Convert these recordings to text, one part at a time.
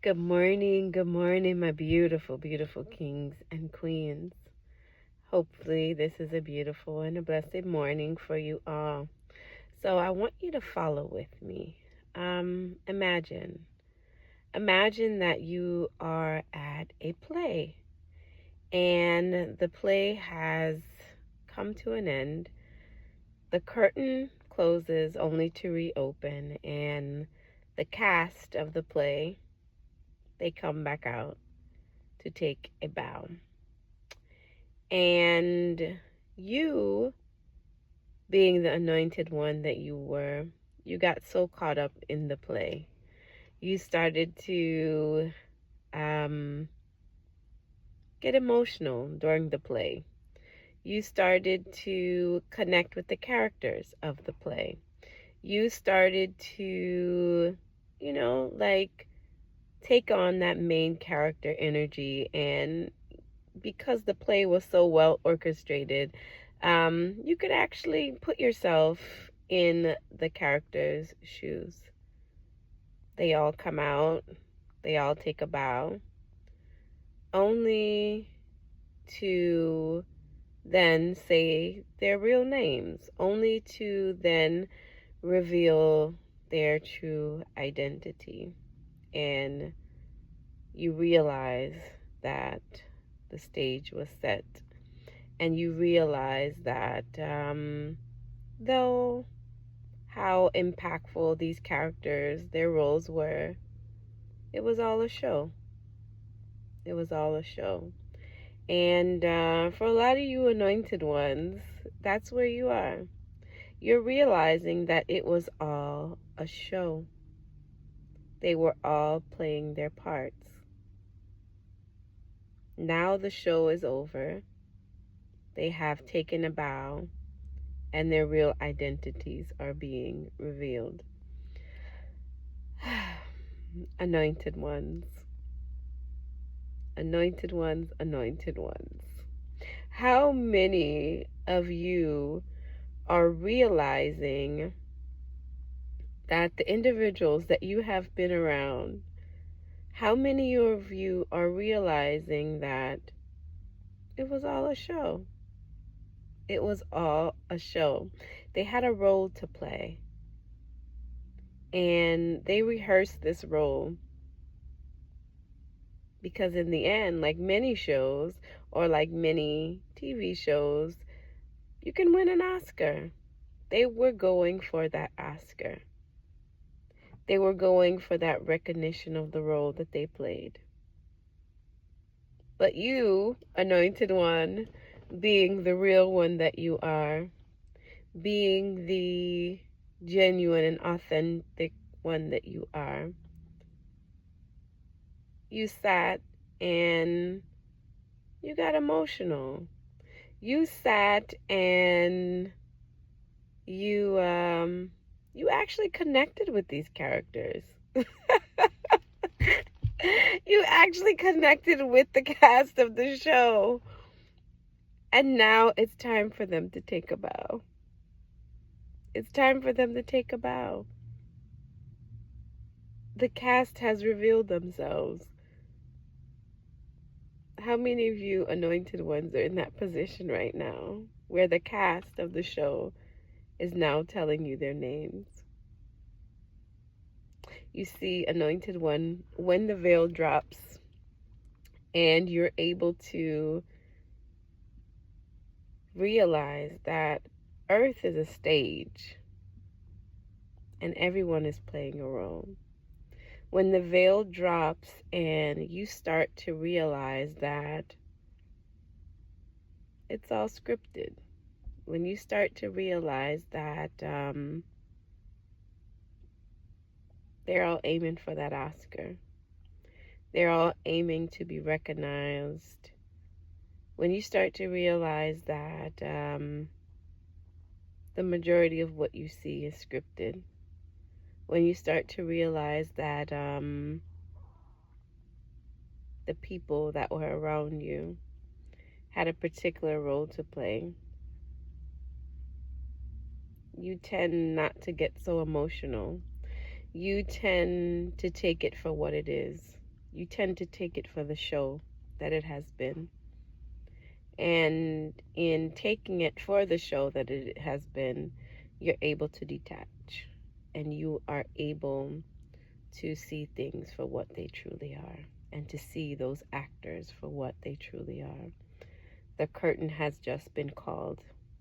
Good morning, my beautiful, beautiful kings and queens. Hopefully, this is a beautiful and a blessed morning for you all. So, I want you to follow with me. Imagine that you are at a play and the play has come to an end. The curtain closes only to reopen, and the cast of the play they come back out to take a bow. And you, being the anointed one that you were, you got so caught up in the play. You started to get emotional during the play. You started to connect with the characters of the play. You started to, like take on that main character energy. And because the play was so well orchestrated, you could actually put yourself in the characters' shoes. They all come out, they all take a bow, only to then say their real names, only to then reveal their true identity. And you realize that the stage was set. And you realize that though how impactful these characters, their roles were, it was all a show. It was all a show. And for a lot of you anointed ones, that's where you are. You're realizing that it was all a show. They were all playing their parts. Now the show is over. They have taken a bow, and their real identities are being revealed. Anointed ones, anointed ones, anointed ones. How many of you are realizing that the individuals that you have been around, how many of you are realizing that it was all a show? It was all a show. They had a role to play, and they rehearsed this role because in the end, like many shows or like many TV shows, you can win an Oscar. They were going for that Oscar. They were going for that recognition of the role that they played. But you, anointed one, being the real one that you are, being the genuine and authentic one that you are, you sat and you got emotional. You sat and you actually connected with these characters. You actually connected with the cast of the show. And now it's time for them to take a bow. It's time for them to take a bow. The cast has revealed themselves. How many of you anointed ones are in that position right now, where the cast of the show is now telling you their names? You see, anointed one, when the veil drops and you're able to realize that Earth is a stage and everyone is playing a role. When the veil drops and you start to realize that it's all scripted, when you start to realize that they're all aiming for that Oscar, they're all aiming to be recognized, when you start to realize that the majority of what you see is scripted, when you start to realize that the people that were around you had a particular role to play, you tend not to get so emotional. You tend to take it for what it is. You tend to take it for the show that it has been. And in taking it for the show that it has been, you're able to detach and you are able to see things for what they truly are and to see those actors for what they truly are. The curtain has just been called,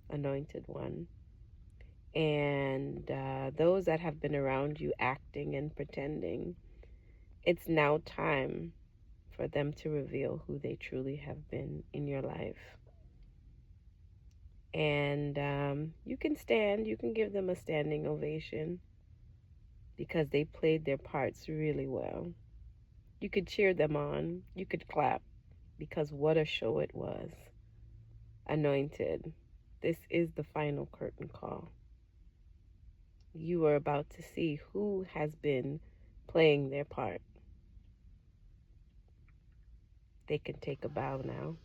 Anointed One. And those that have been around you acting and pretending, it's now time for them to reveal who they truly have been in your life. And you can stand, you can give them a standing ovation because they played their parts really well. You could cheer them on, you could clap, because what a show it was. Anointed, this is the final curtain call. You are about to see who has been playing their part. They can take a bow now.